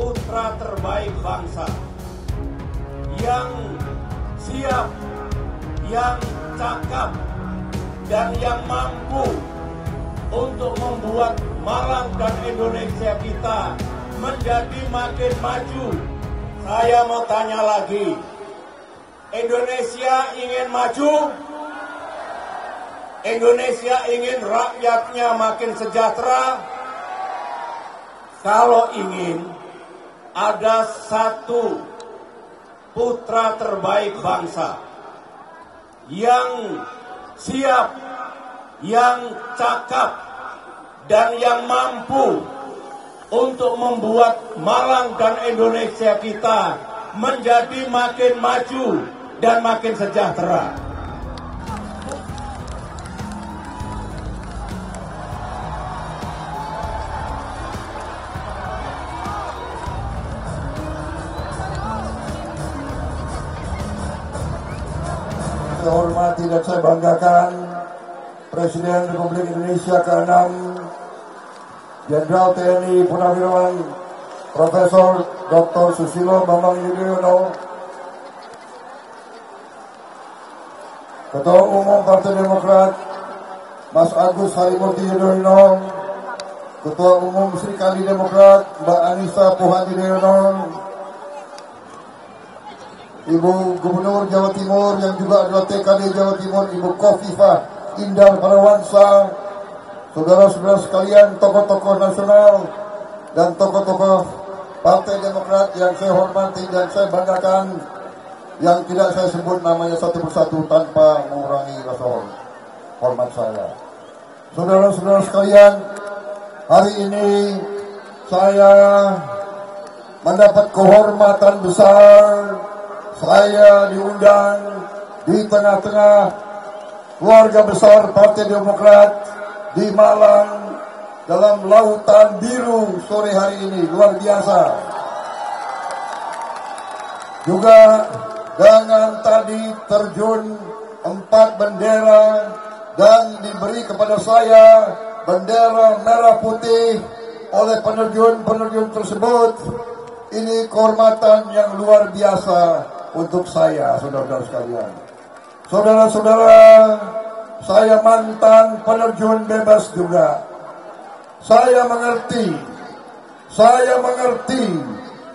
putra terbaik bangsa yang siap, yang cakap, dan yang mampu untuk membuat Malang dan Indonesia kita menjadi makin maju. Saya mau tanya lagi, Indonesia ingin maju? Indonesia ingin rakyatnya makin sejahtera? Kalau ingin, ada satu putra terbaik bangsa yang siap, yang cakap, dan yang mampu untuk membuat Malang dan Indonesia kita menjadi makin maju dan makin sejahtera. Saya hormati dan saya banggakan Presiden Republik Indonesia ke-6 Jenderal TNI Purnawirawan Profesor Dr. Susilo Bambang Yudhoyono, Ketua Umum Partai Demokrat Mas Agus Harimurti Yudhoyono, Ketua Umum Serikandi Demokrat Mbak Anissa Pohan Yudhoyono, Ibu Gubernur Jawa Timur yang juga adalah TKD Jawa Timur, Ibu Khofifah Indar Parawansa, saudara-saudara sekalian, tokoh-tokoh nasional dan tokoh-tokoh Partai Demokrat yang saya hormati dan saya banggakan, yang tidak saya sebut namanya satu persatu tanpa mengurangi rasa hormat saya. Saudara-saudara sekalian, hari ini saya mendapat kehormatan besar. Saya diundang di tengah-tengah keluarga besar Partai Demokrat di Malang dalam lautan biru sore hari ini, luar biasa. Juga dengan tadi terjun 4 bendera dan diberi kepada saya bendera merah putih oleh penerjun-penerjun tersebut. Ini kehormatan yang luar biasa untuk saya, saudara-saudara sekalian. Saudara-saudara, saya mantan penerjun bebas juga. Saya mengerti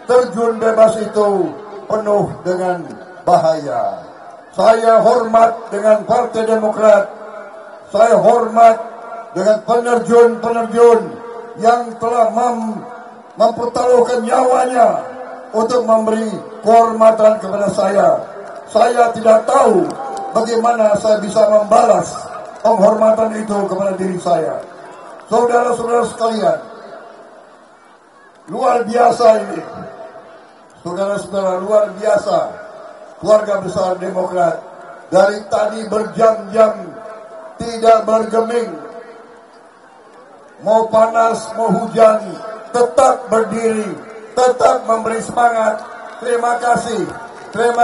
terjun bebas itu penuh dengan bahaya. Saya hormat dengan Partai Demokrat. Saya hormat dengan penerjun-penerjun yang telah mempertaruhkan nyawanya untuk memberi kehormatan kepada saya. Saya tidak tahu bagaimana saya bisa membalas penghormatan itu kepada diri saya. Saudara-saudara sekalian, luar biasa ini. Saudara-saudara, luar biasa. Keluarga besar Demokrat dari tadi berjam-jam tidak bergeming, mau panas mau hujan, tetap berdiri, tetap memberi semangat. Terima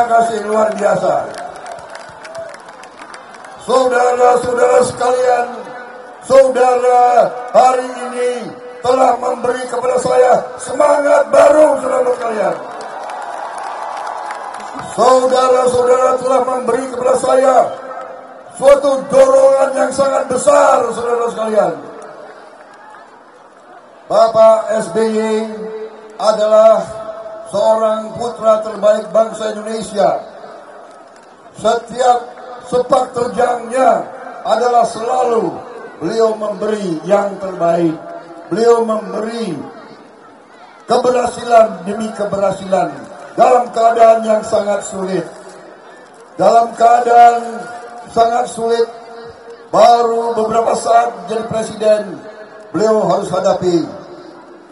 kasih luar biasa. Saudara-saudara sekalian, saudara hari ini telah memberi kepada saya semangat baru, saudara sekalian. Saudara-saudara telah memberi kepada saya suatu dorongan yang sangat besar, saudara sekalian. Bapak SBY adalah seorang putra terbaik bangsa Indonesia. Setiap sepak terjangnya adalah selalu beliau memberi yang terbaik. Beliau memberi keberhasilan demi keberhasilan dalam keadaan yang sangat sulit. Dalam keadaan sangat sulit, baru beberapa saat jadi presiden, beliau harus hadapi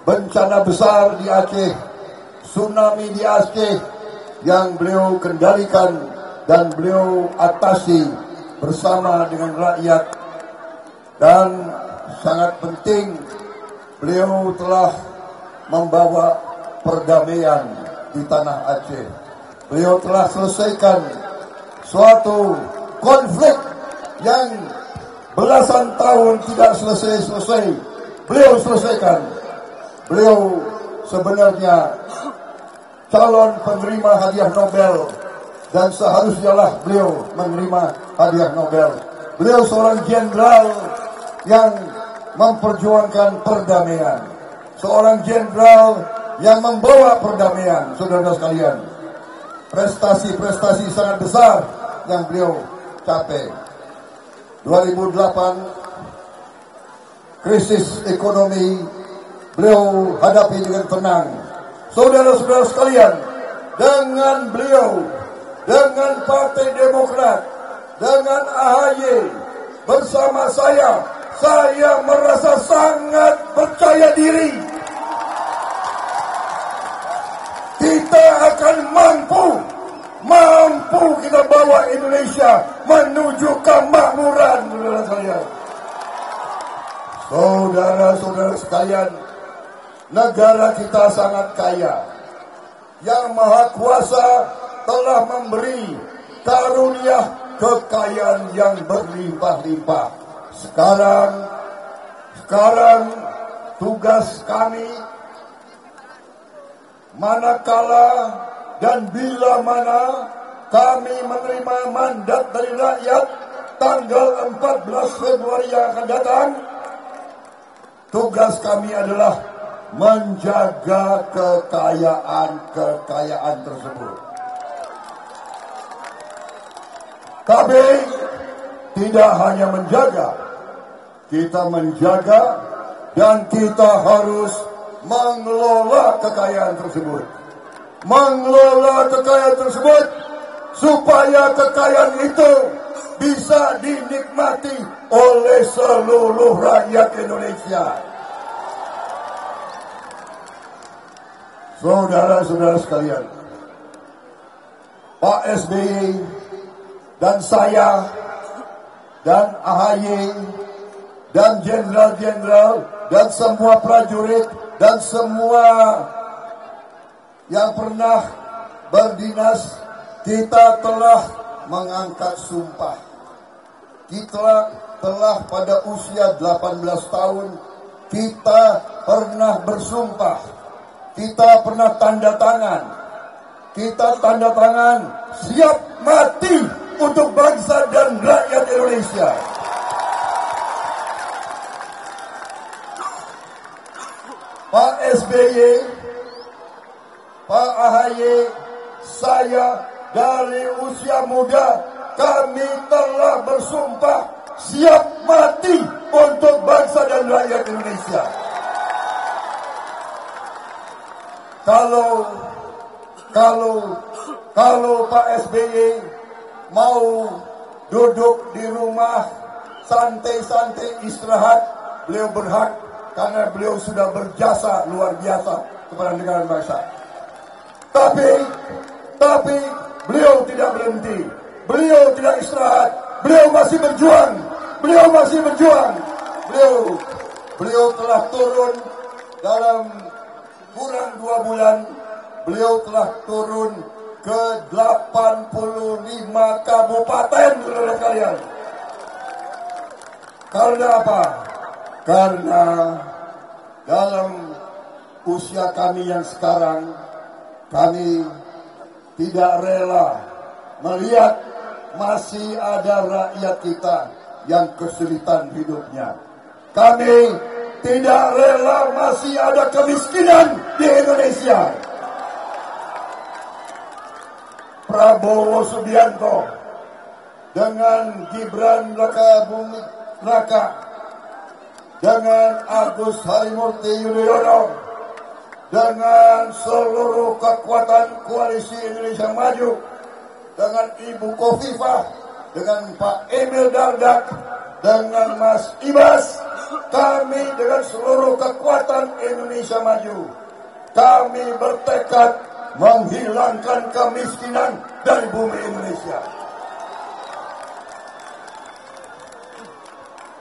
bencana besar di Aceh, tsunami di Aceh yang beliau kendalikan dan beliau atasi bersama dengan rakyat. Dan sangat penting, beliau telah membawa perdamaian di tanah Aceh. Beliau telah selesaikan suatu konflik yang belasan tahun tidak selesai-selesai. Beliau selesaikan. Beliau sebenarnya calon penerima hadiah Nobel, dan seharusnya lah beliau menerima hadiah Nobel. Beliau seorang jenderal yang memperjuangkan perdamaian, seorang jenderal yang membawa perdamaian, saudara sekalian. Prestasi-prestasi sangat besar yang beliau capai. 2008 krisis ekonomi beliau hadapi dengan tenang. Saudara-saudara sekalian, dengan beliau, dengan Partai Demokrat, dengan AHY, bersama saya merasa sangat percaya diri. Kita akan mampu kita bawa Indonesia menuju kemakmuran, saudara sekalian. Saudara-saudara sekalian, negara kita sangat kaya. Yang Maha Kuasa telah memberi karunia kekayaan yang berlimpah-limpah. Sekarang tugas kami, manakala dan bila mana kami menerima mandat dari rakyat tanggal 14 Februari yang akan datang, tugas kami adalah menjaga kekayaan tersebut. Tapi tidak hanya menjaga, kita menjaga dan kita harus mengelola kekayaan tersebut. Mengelola kekayaan tersebut supaya kekayaan itu bisa dinikmati oleh seluruh rakyat Indonesia. Saudara-saudara sekalian, Pak SBY dan saya dan AHY dan jenderal-jenderal dan semua prajurit dan semua yang pernah berdinas, kita telah mengangkat sumpah. Kita telah pada usia 18 tahun, kita pernah bersumpah. Kita pernah tanda tangan. Kita tanda tangan siap mati untuk bangsa dan rakyat Indonesia. Pak SBY, Pak AHY, saya dari usia muda, kami telah bersumpah siap mati untuk bangsa dan rakyat Indonesia. Kalau Pak SBY mau duduk di rumah santai-santai istirahat, beliau berhak karena beliau sudah berjasa luar biasa kepada negara dan bangsa. Tapi beliau tidak berhenti, beliau tidak istirahat, beliau masih berjuang, beliau telah turun dalam kurang 2 bulan, beliau telah turun ke 85 kabupaten, saudara sekalian. Karena apa? Karena dalam usia kami yang sekarang, kami tidak rela melihat masih ada rakyat kita yang kesulitan hidupnya. Kami tidak rela masih ada kemiskinan di Indonesia. Prabowo Subianto dengan Gibran Rakabuming Raka, dengan Agus Harimurti Yudhoyono, dengan seluruh kekuatan koalisi Indonesia Maju, dengan Ibu Khofifah, dengan Pak Emil Dardak, dengan Mas Ibas, kami dengan seluruh kekuatan Indonesia Maju, kami bertekad menghilangkan kemiskinan dari bumi Indonesia.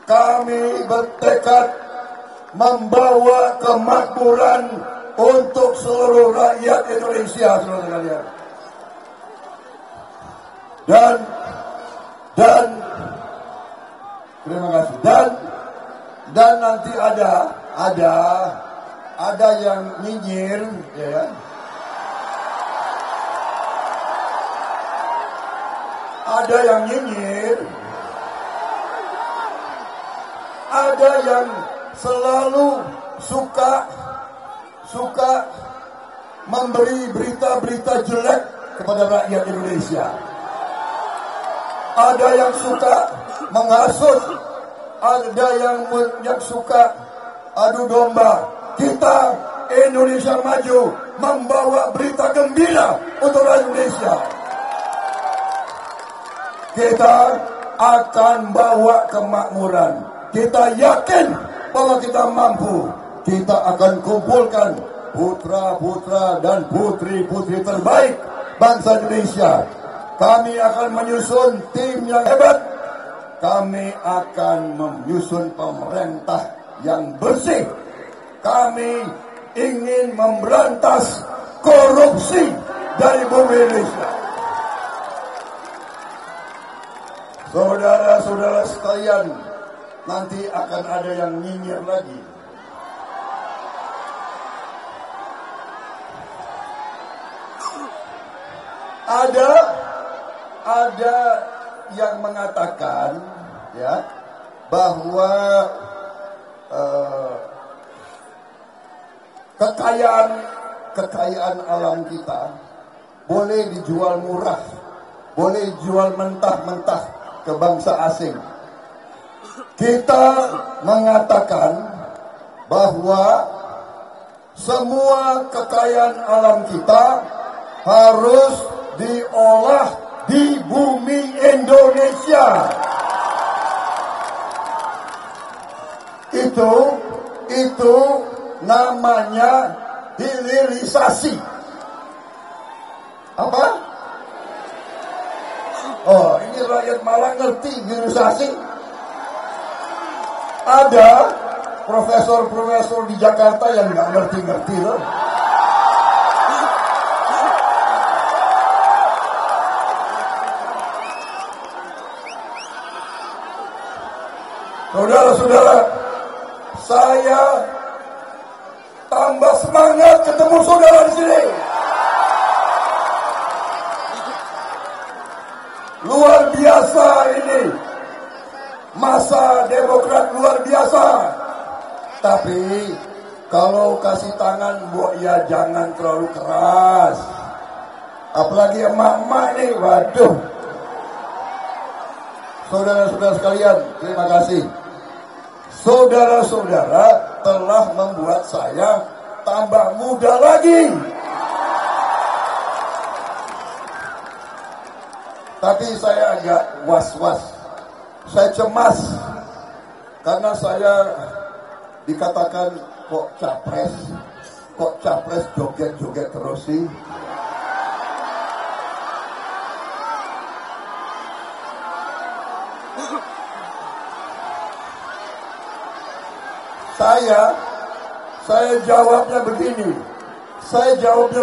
Kami bertekad membawa kemakmuran untuk seluruh rakyat Indonesia, saudara sekalian. Dan terima kasih. Dan nanti ada yang nyinyir, ya. Ada yang nyinyir, ada yang selalu suka memberi berita-berita jelek kepada rakyat Indonesia. Ada yang suka menghasut, ada yang suka adu domba. Kita Indonesia Maju membawa berita gembira untuk rakyat Indonesia. Kita akan bawa kemakmuran. Kita yakin bahwa kita mampu. Kita akan kumpulkan putra-putra dan putri-putri terbaik bangsa Indonesia. Kami akan menyusun tim yang hebat. Kami akan menyusun pemerintah yang bersih. Kami ingin memberantas korupsi dari bumi Indonesia. Saudara-saudara sekalian, nanti akan ada yang nyinyir lagi. Ada yang mengatakan ya bahwa kekayaan alam kita boleh dijual murah, boleh dijual mentah-mentah ke bangsa asing. Kita mengatakan bahwa semua kekayaan alam kita harus diolah di bumi Indonesia. Itu namanya hilirisasi. Apa? Oh, ini rakyat Malang ngerti hilirisasi? Ada profesor-profesor di Jakarta yang nggak ngerti-ngerti loh. Saudara-saudara, saya tambah semangat ketemu saudara di sini. Luar biasa ini. Masa Demokrat luar biasa. Tapi kalau kasih tangan, ya jangan terlalu keras. Apalagi emak-emak nih, waduh. Saudara-saudara sekalian, terima kasih. Saudara-saudara telah membuat saya tambah muda lagi. Tapi saya agak was-was. Saya cemas. Karena saya dikatakan kok capres joget-joget terus sih. Saya jawabnya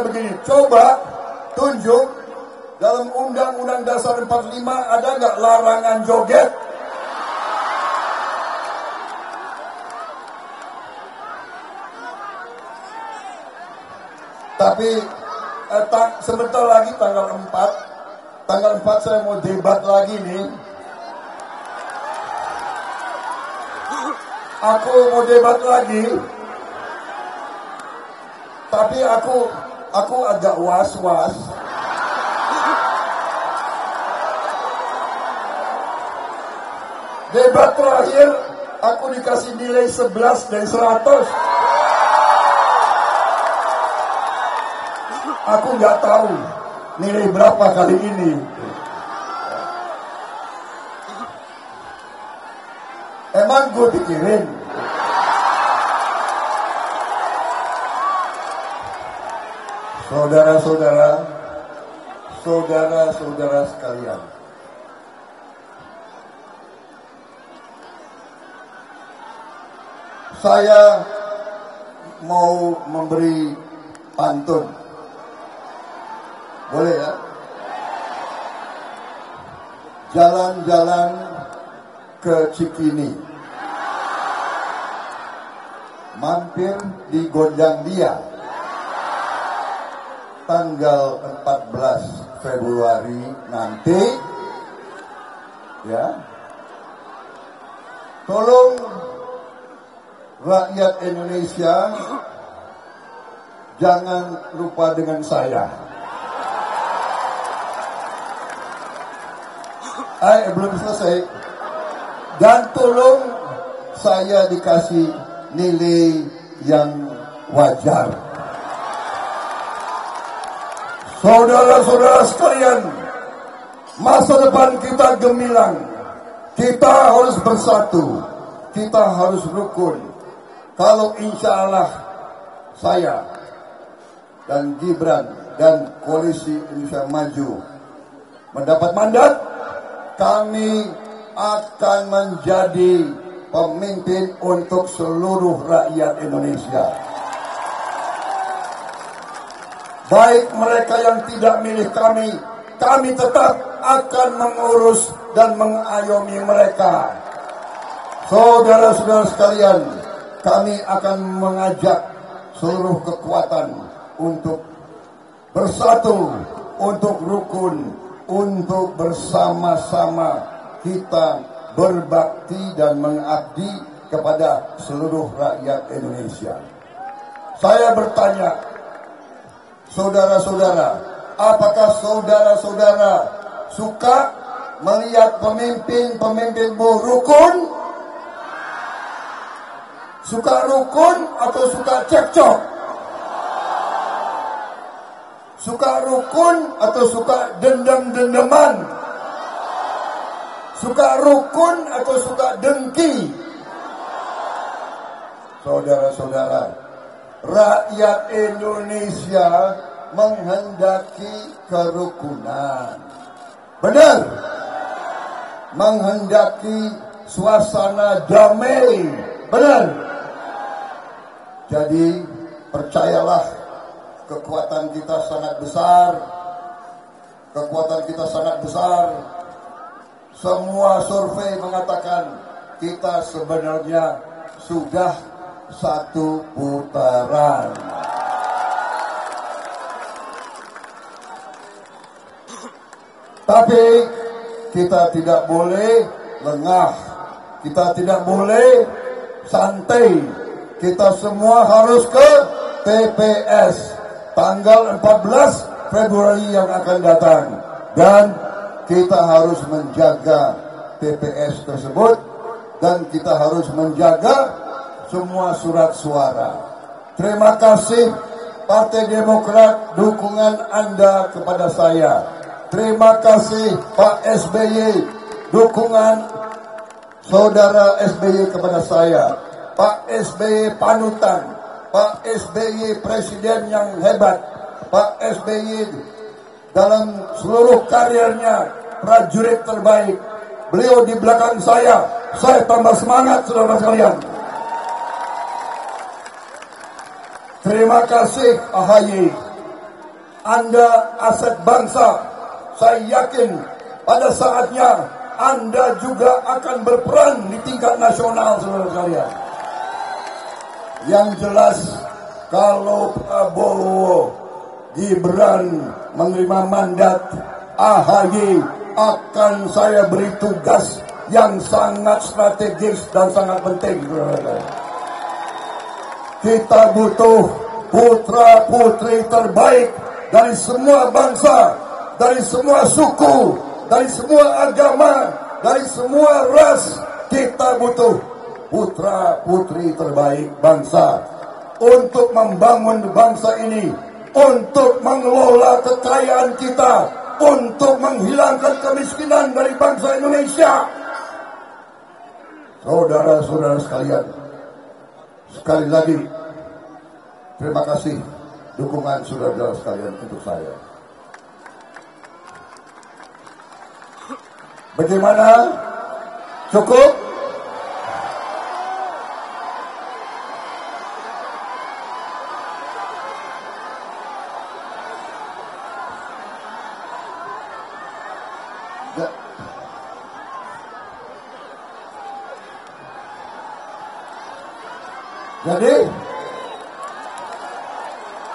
begini. Coba tunjuk dalam Undang-Undang Dasar 45 ada nggak larangan joget? Tapi sebentar lagi tanggal 4 saya mau debat lagi nih. Aku mau debat lagi, tapi aku agak was-was. Debat terakhir aku dikasih nilai 11 dari 100. Aku nggak tahu nilai berapa kali ini. Emang gue pikirin. Saudara-saudara sekalian, saya mau memberi pantun. Boleh ya? Jalan-jalan ke Cikini, mampir di Gondang Dia, tanggal 14 Februari nanti Ya. Tolong rakyat Indonesia jangan lupa dengan saya. Belum selesai. Dan tolong saya dikasih nilai yang wajar. Saudara-saudara sekalian, masa depan kita gemilang. Kita harus bersatu. Kita harus rukun. Kalau insya Allah saya dan Gibran dan Koalisi Indonesia Maju mendapat mandat, kami akan menjadi pemimpin untuk seluruh rakyat Indonesia. Baik mereka yang tidak milih kami tetap akan mengurus dan mengayomi mereka. Saudara-saudara sekalian, kami akan mengajak seluruh kekuatan untuk bersatu, untuk rukun, untuk bersama-sama kita berbakti dan mengabdi kepada seluruh rakyat Indonesia. Saya bertanya, saudara-saudara, apakah saudara-saudara suka melihat pemimpin-pemimpinmu rukun? Suka rukun atau suka cekcok? Suka rukun atau suka dendam-dendaman? Suka rukun atau suka dengki? Saudara-saudara, rakyat Indonesia menghendaki kerukunan. Benar? Menghendaki suasana damai. Benar? Jadi percayalah, kekuatan kita sangat besar. Kekuatan kita sangat besar. Semua survei mengatakan kita sebenarnya sudah satu putaran. Tapi kita tidak boleh lengah. Kita tidak boleh santai. Kita semua harus ke TPS tanggal 14 Februari yang akan datang. Dan kita harus menjaga TPS tersebut. Dan kita harus menjaga semua surat suara. Terima kasih Partai Demokrat dukungan Anda kepada saya. Terima kasih Pak SBY dukungan saudara SBY kepada saya. Pak SBY panutan. Pak SBY presiden yang hebat. Pak SBY dalam seluruh karirnya prajurit terbaik. Beliau di belakang saya tambah semangat, saudara sekalian. Terima kasih AHY. Anda aset bangsa. Saya yakin pada saatnya Anda juga akan berperan di tingkat nasional, saudara sekalian. Yang jelas, kalau Prabowo Gibran menerima mandat, AHY akan saya beri tugas yang sangat strategis dan sangat penting. Kita butuh putra-putri terbaik dari semua bangsa, dari semua suku, dari semua agama, dari semua ras. Kita butuh putra-putri terbaik bangsa untuk membangun bangsa ini, untuk mengelola kekayaan kita, untuk menghilangkan kemiskinan dari bangsa Indonesia. Saudara-saudara sekalian, sekali lagi terima kasih dukungan saudara-saudara sekalian untuk saya. Bagaimana? Cukup?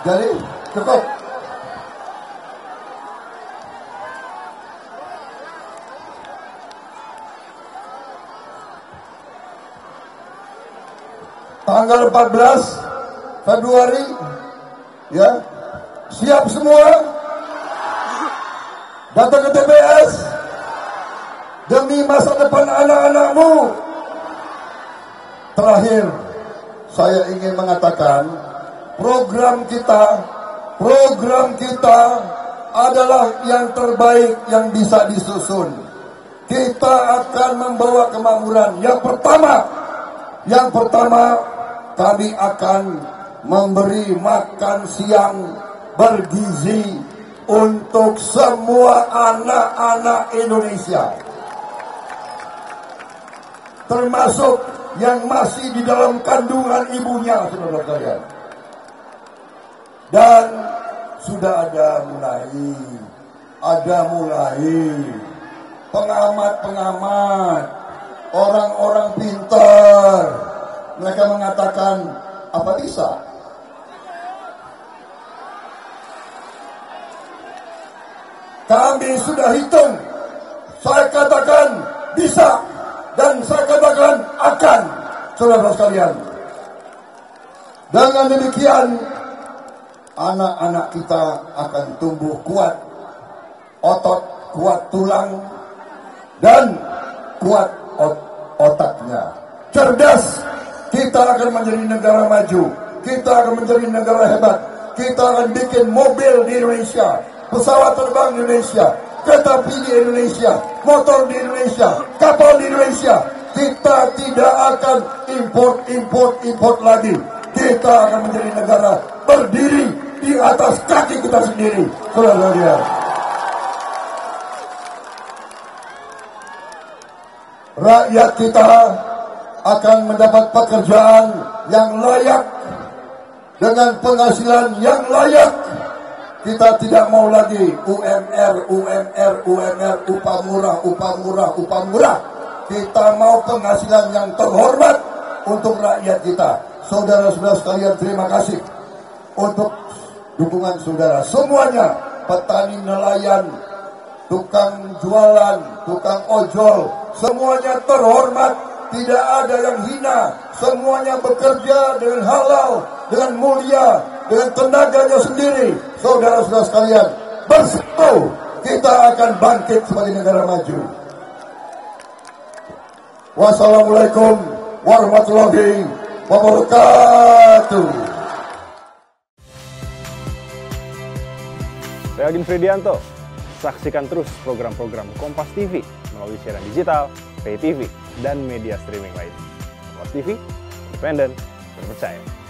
Jadi cukup. tanggal 14 Februari, ya, siap semua datang ke TPS demi masa depan anak-anakmu. Terakhir, saya ingin mengatakan program kita adalah yang terbaik yang bisa disusun. Kita akan membawa kemakmuran. Yang pertama, kami akan memberi makan siang bergizi untuk semua anak-anak Indonesia, termasuk yang masih di dalam kandungan ibunya, saudara sekalian. Dan sudah ada mulai pengamat-pengamat, orang-orang pintar, mereka mengatakan, apa bisa? Kami sudah hitung, saya katakan bisa, dan saya katakan akan, saudara sekalian. Dengan demikian, anak-anak kita akan tumbuh kuat, otot, kuat tulang, dan kuat otaknya. Cerdas, kita akan menjadi negara maju, kita akan menjadi negara hebat, kita akan bikin mobil di Indonesia, pesawat terbang di Indonesia, kereta api di Indonesia, motor di Indonesia, kapal di Indonesia. Kita tidak akan import lagi. Kita akan menjadi negara berdiri di atas kaki kita sendiri, saudara-saudara. Rakyat kita akan mendapat pekerjaan yang layak, dengan penghasilan yang layak. Kita tidak mau lagi UMR, upah murah. Kita mau penghasilan yang terhormat untuk rakyat kita. Saudara-saudara sekalian, terima kasih untuk dukungan saudara semuanya, petani, nelayan, tukang jualan, tukang ojol, semuanya terhormat, tidak ada yang hina, semuanya bekerja dengan halal, dengan mulia, dengan tenaganya sendiri. Saudara-saudara sekalian, bersatu kita akan bangkit sebagai negara maju. Wassalamualaikum warahmatullahi wabarakatuh. Saya Agin Fridianto. Saksikan terus program-program Kompas TV melalui siaran digital, pay TV, dan media streaming lain. Kompas TV, independen, terpercaya.